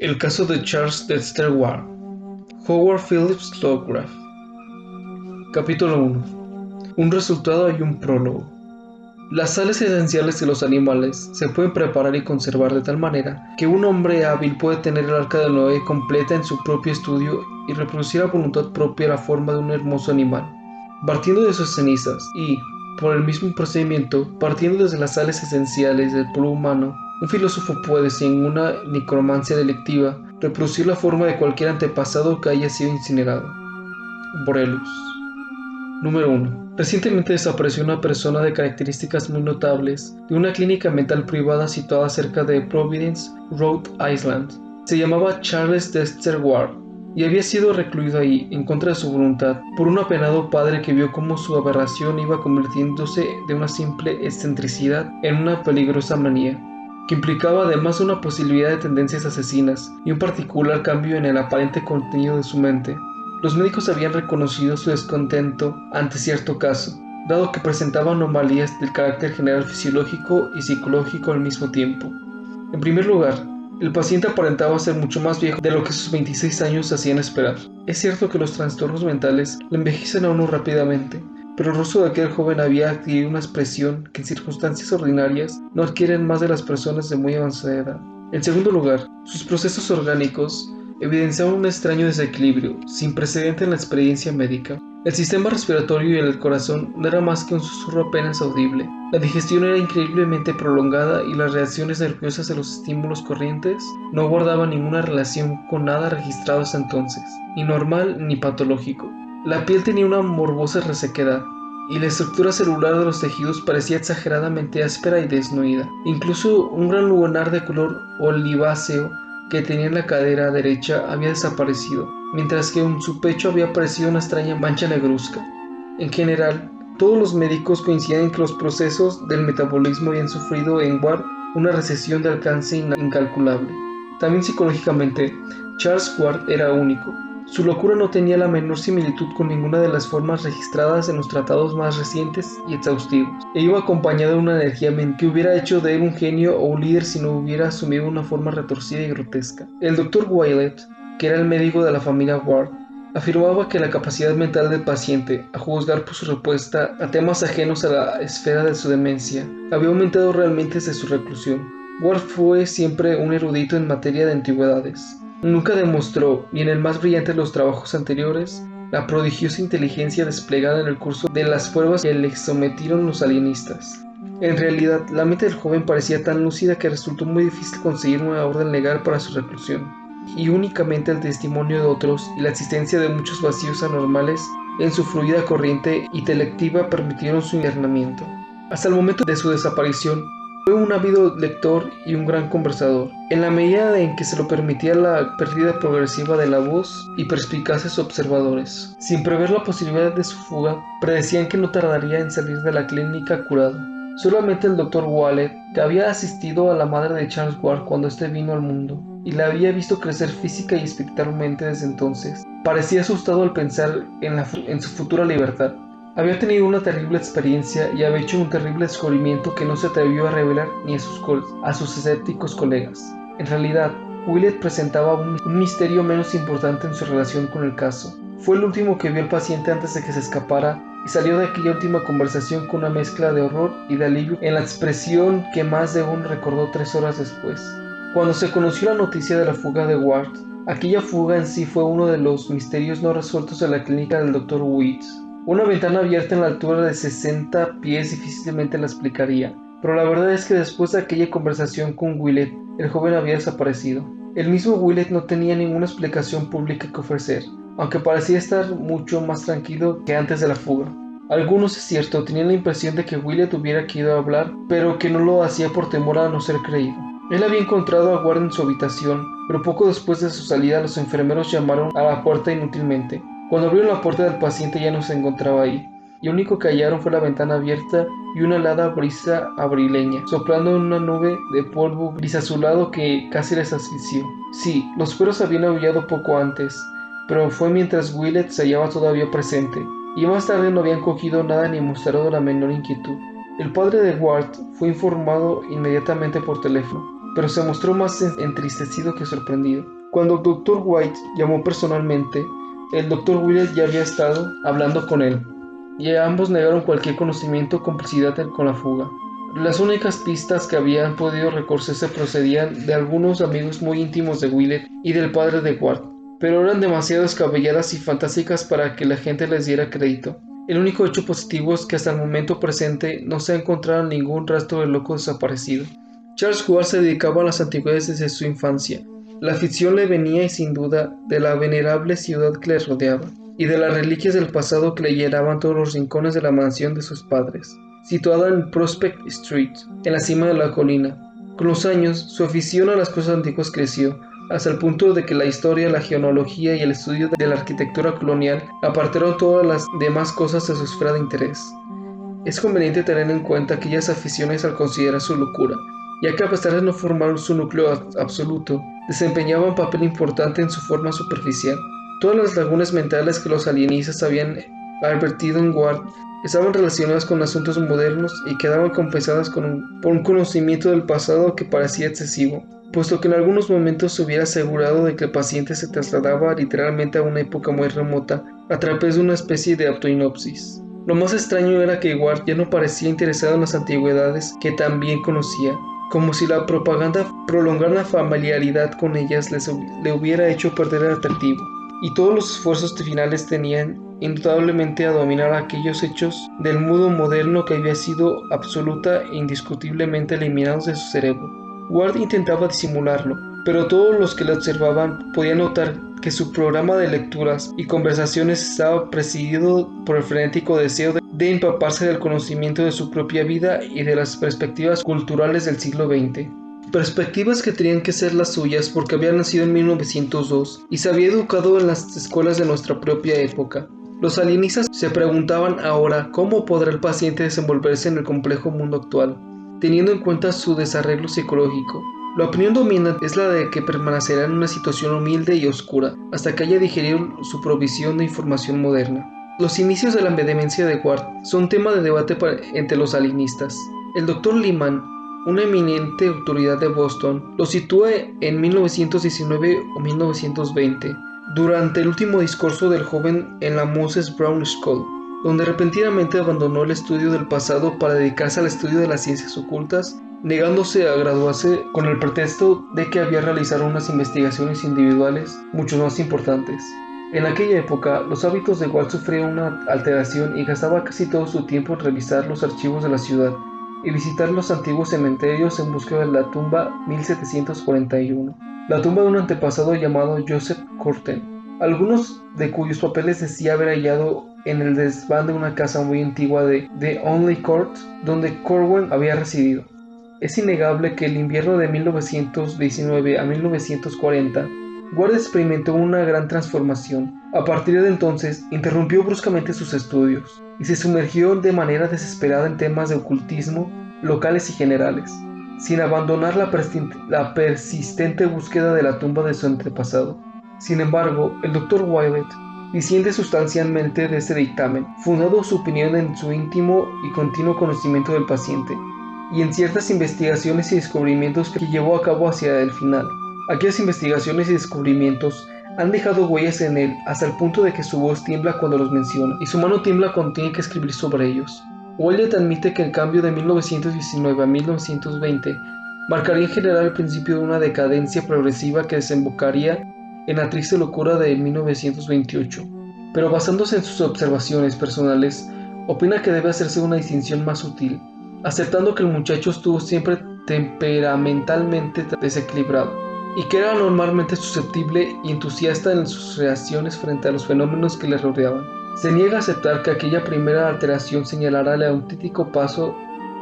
El caso de Charles Dexter Ward. Howard Phillips Lovecraft. Capítulo 1. Un resultado y un prólogo. Las sales esenciales de los animales se pueden preparar y conservar de tal manera que un hombre hábil puede tener el arca de Noé completa en su propio estudio y reproducir a voluntad propia la forma de un hermoso animal, partiendo de sus cenizas y, por el mismo procedimiento, partiendo desde las sales esenciales del polvo humano. Un filósofo puede, sin una necromancia delictiva, reproducir la forma de cualquier antepasado que haya sido incinerado. Borellus. Número 1. Recientemente desapareció una persona de características muy notables de una clínica mental privada situada cerca de Providence, Rhode Island. Se llamaba Charles Dexter Ward y había sido recluido ahí, en contra de su voluntad, por un apenado padre que vio cómo su aberración iba convirtiéndose de una simple excentricidad en una peligrosa manía, que implicaba además una posibilidad de tendencias asesinas y un particular cambio en el aparente contenido de su mente. Los médicos habían reconocido su descontento ante cierto caso, dado que presentaba anomalías del carácter general fisiológico y psicológico al mismo tiempo. En primer lugar, el paciente aparentaba ser mucho más viejo de lo que sus 26 años hacían esperar. Es cierto que los trastornos mentales le envejecen a uno rápidamente, pero el rostro de aquel joven había adquirido una expresión que en circunstancias ordinarias no adquieren más de las personas de muy avanzada edad. En segundo lugar, sus procesos orgánicos evidenciaban un extraño desequilibrio, sin precedente en la experiencia médica. El sistema respiratorio y el del corazón no era más que un susurro apenas audible. La digestión era increíblemente prolongada y las reacciones nerviosas de los estímulos corrientes no guardaban ninguna relación con nada registrado hasta entonces, ni normal ni patológico. La piel tenía una morbosa resequedad, y la estructura celular de los tejidos parecía exageradamente áspera y desnuida. Incluso un gran lunar de color oliváceo que tenía en la cadera derecha había desaparecido, mientras que en su pecho había aparecido una extraña mancha negruzca. En general, todos los médicos coinciden en que los procesos del metabolismo habían sufrido en Ward una recesión de alcance incalculable. También psicológicamente, Charles Ward era único. Su locura no tenía la menor similitud con ninguna de las formas registradas en los tratados más recientes y exhaustivos, e iba acompañado de una energía mental que hubiera hecho de él un genio o un líder si no hubiera asumido una forma retorcida y grotesca. El Dr. Willett, que era el médico de la familia Ward, afirmaba que la capacidad mental del paciente, a juzgar por su respuesta a temas ajenos a la esfera de su demencia, había aumentado realmente desde su reclusión. Ward fue siempre un erudito en materia de antigüedades. Nunca demostró, ni en el más brillante de los trabajos anteriores, la prodigiosa inteligencia desplegada en el curso de las pruebas que le sometieron los alienistas. En realidad, la mente del joven parecía tan lúcida que resultó muy difícil conseguir una orden legal para su reclusión, y únicamente el testimonio de otros y la existencia de muchos vacíos anormales en su fluida corriente intelectiva permitieron su internamiento. Hasta el momento de su desaparición, fue un ávido lector y un gran conversador, en la medida en que se lo permitía la pérdida progresiva de la voz y perspicaces observadores. Sin prever la posibilidad de su fuga, predecían que no tardaría en salir de la clínica curado. Solamente el Dr. Willett, que había asistido a la madre de Charles Ward cuando éste vino al mundo, y la había visto crecer física y espiritualmente desde entonces, parecía asustado al pensar en su futura libertad. Había tenido una terrible experiencia y había hecho un terrible descubrimiento que no se atrevió a revelar ni a sus escépticos colegas. En realidad, Willett presentaba un misterio menos importante en su relación con el caso. Fue el último que vio al paciente antes de que se escapara y salió de aquella última conversación con una mezcla de horror y de alivio en la expresión que más de uno recordó 3 horas después. Cuando se conoció la noticia de la fuga de Ward, aquella fuga en sí fue uno de los misterios no resueltos de la clínica del Dr. Weeds. Una ventana abierta en la altura de 60 pies difícilmente la explicaría, pero la verdad es que después de aquella conversación con Willett, el joven había desaparecido. El mismo Willett no tenía ninguna explicación pública que ofrecer, aunque parecía estar mucho más tranquilo que antes de la fuga. Algunos, es cierto, tenían la impresión de que Willett hubiera querido hablar, pero que no lo hacía por temor a no ser creído. Él había encontrado a Ward en su habitación, pero poco después de su salida los enfermeros llamaron a la puerta inútilmente. Cuando abrieron la puerta del paciente ya no se encontraba ahí, y lo único que hallaron fue la ventana abierta y una helada brisa abrileña, soplando en una nube de polvo gris azulado que casi les asfixió. Sí, los perros habían aullado poco antes, pero fue mientras Willett se hallaba todavía presente, y más tarde no habían cogido nada ni mostrado la menor inquietud. El padre de Ward fue informado inmediatamente por teléfono. pero se mostró más entristecido que sorprendido. Cuando el Dr. White llamó personalmente, el Dr. Willett ya había estado hablando con él, y ambos negaron cualquier conocimiento o complicidad con la fuga. Las únicas pistas que habían podido recogerse procedían de algunos amigos muy íntimos de Willett y del padre de Ward, pero eran demasiado descabelladas y fantásticas para que la gente les diera crédito. El único hecho positivo es que hasta el momento presente no se ha encontrado ningún rastro del loco desaparecido. Charles Ward se dedicaba a las antigüedades desde su infancia. La ficción le venía, y sin duda, de la venerable ciudad que le rodeaba, y de las reliquias del pasado que le llenaban todos los rincones de la mansión de sus padres, situada en Prospect Street, en la cima de la colina. Con los años, su afición a las cosas antiguas creció, hasta el punto de que la historia, la genealogía y el estudio de la arquitectura colonial apartaron todas las demás cosas de su esfera de interés. Es conveniente tener en cuenta aquellas aficiones al considerar su locura, ya que a pesar de no formar su núcleo absoluto, desempeñaba un papel importante en su forma superficial. Todas las lagunas mentales que los alienistas habían advertido en Ward estaban relacionadas con asuntos modernos y quedaban compensadas por un conocimiento del pasado que parecía excesivo, puesto que en algunos momentos se hubiera asegurado de que el paciente se trasladaba literalmente a una época muy remota a través de una especie de autohipnosis. Lo más extraño era que Ward ya no parecía interesado en las antigüedades que tan bien conocía, como si la propaganda prolongada la familiaridad con ellas le hubiera hecho perder el atractivo, y todos los esfuerzos finales tenían indudablemente a dominar aquellos hechos del mundo moderno que había sido absoluta e indiscutiblemente eliminados de su cerebro. Ward intentaba disimularlo, pero todos los que le observaban podían notar que su programa de lecturas y conversaciones estaba presidido por el frenético deseo de empaparse del conocimiento de su propia vida y de las perspectivas culturales del siglo XX. Perspectivas que tenían que ser las suyas porque había nacido en 1902 y se había educado en las escuelas de nuestra propia época. Los alienistas se preguntaban ahora cómo podrá el paciente desenvolverse en el complejo mundo actual, teniendo en cuenta su desarreglo psicológico. La opinión dominante es la de que permanecerá en una situación humilde y oscura hasta que haya digerido su provisión de información moderna. Los inicios de la demencia de Ward son tema de debate entre los alienistas. El Dr. Lehman, una eminente autoridad de Boston, lo sitúa en 1919 o 1920, durante el último discurso del joven en la Moses Brown School, donde repentinamente abandonó el estudio del pasado para dedicarse al estudio de las ciencias ocultas, negándose a graduarse con el pretexto de que había realizado unas investigaciones individuales mucho más importantes. En aquella época, los hábitos de Ward sufrían una alteración y gastaba casi todo su tiempo en revisar los archivos de la ciudad y visitar los antiguos cementerios en busca de la tumba 1741, la tumba de un antepasado llamado Joseph Curtin, algunos de cuyos papeles decía haber hallado en el desván de una casa muy antigua de Only Court, donde Corwin había residido. Es innegable que el invierno de 1919 a 1940 Ward experimentó una gran transformación. A partir de entonces, interrumpió bruscamente sus estudios y se sumergió de manera desesperada en temas de ocultismo locales y generales, sin abandonar la persistente búsqueda de la tumba de su antepasado. Sin embargo, el Dr. Willett disiente sustancialmente de este dictamen, fundando su opinión en su íntimo y continuo conocimiento del paciente, y en ciertas investigaciones y descubrimientos que llevó a cabo hacia el final. Aquellas investigaciones y descubrimientos han dejado huellas en él hasta el punto de que su voz tiembla cuando los menciona y su mano tiembla cuando tiene que escribir sobre ellos. Willett admite que el cambio de 1919 a 1920 marcaría en general el principio de una decadencia progresiva que desembocaría en la triste locura de 1928, pero basándose en sus observaciones personales, opina que debe hacerse una distinción más sutil, aceptando que el muchacho estuvo siempre temperamentalmente desequilibrado y que era normalmente susceptible y entusiasta en sus reacciones frente a los fenómenos que le rodeaban. Se niega a aceptar que aquella primera alteración señalara el auténtico paso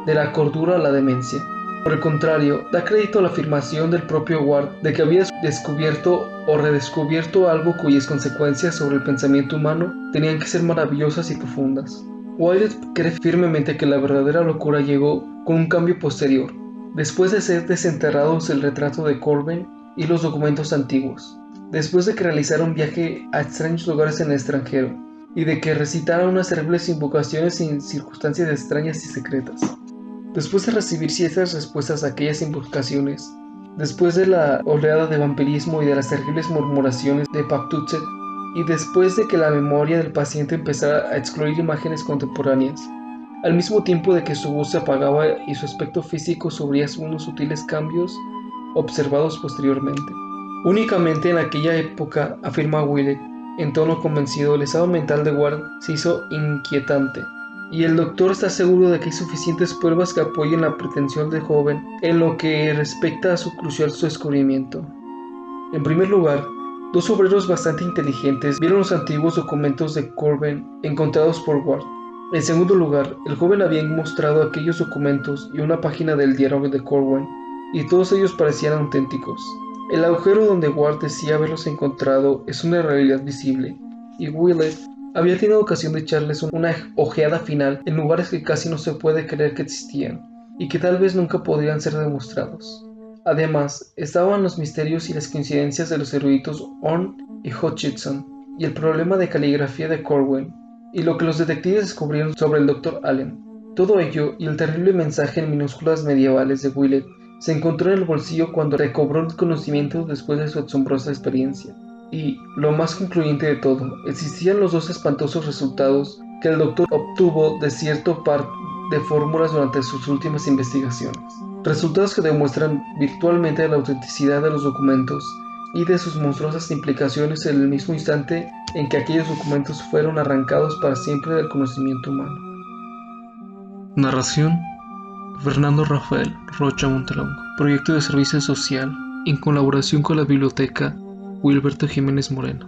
de la cordura a la demencia. Por el contrario, da crédito a la afirmación del propio Ward de que había descubierto o redescubierto algo cuyas consecuencias sobre el pensamiento humano tenían que ser maravillosas y profundas. Willett cree firmemente que la verdadera locura llegó con un cambio posterior, después de ser desenterrados el retrato de Corwin y los documentos antiguos, después de que realizara un viaje a extraños lugares en el extranjero, y de que recitara unas terribles invocaciones en circunstancias extrañas y secretas. Después de recibir ciertas respuestas a aquellas invocaciones, Después de la oleada de vampirismo y de las terribles murmuraciones de Patuxet, y después de que la memoria del paciente empezara a excluir imágenes contemporáneas, al mismo tiempo de que su voz se apagaba y su aspecto físico sufría unos sutiles cambios observados posteriormente. Únicamente en aquella época, afirma Willett, en tono convencido, el estado mental de Ward se hizo inquietante, y el doctor está seguro de que hay suficientes pruebas que apoyen la pretensión del joven en lo que respecta a su crucial descubrimiento. En primer lugar, dos obreros bastante inteligentes vieron los antiguos documentos de Corben encontrados por Ward. En segundo lugar, el joven había mostrado aquellos documentos y una página del diario de Corben, y todos ellos parecían auténticos. El agujero donde Ward decía haberlos encontrado es una realidad visible, y Willett había tenido ocasión de echarles una ojeada final en lugares que casi no se puede creer que existían, y que tal vez nunca podrían ser demostrados. Además, estaban los misterios y las coincidencias de los eruditos Horn y Hutchinson, y el problema de caligrafía de Corwin, y lo que los detectives descubrieron sobre el Dr. Allen. Todo ello y el terrible mensaje en minúsculas medievales de Willett se encontró en el bolsillo cuando recobró el conocimiento después de su asombrosa experiencia. Y, lo más concluyente de todo, existían los dos espantosos resultados que el doctor obtuvo de cierto par de fórmulas durante sus últimas investigaciones. Resultados que demuestran virtualmente la autenticidad de los documentos y de sus monstruosas implicaciones en el mismo instante en que aquellos documentos fueron arrancados para siempre del conocimiento humano. Narración: Fernando Rafael Rocha Montelongo. Proyecto de servicio social en colaboración con la biblioteca Wilberto Jiménez Moreno.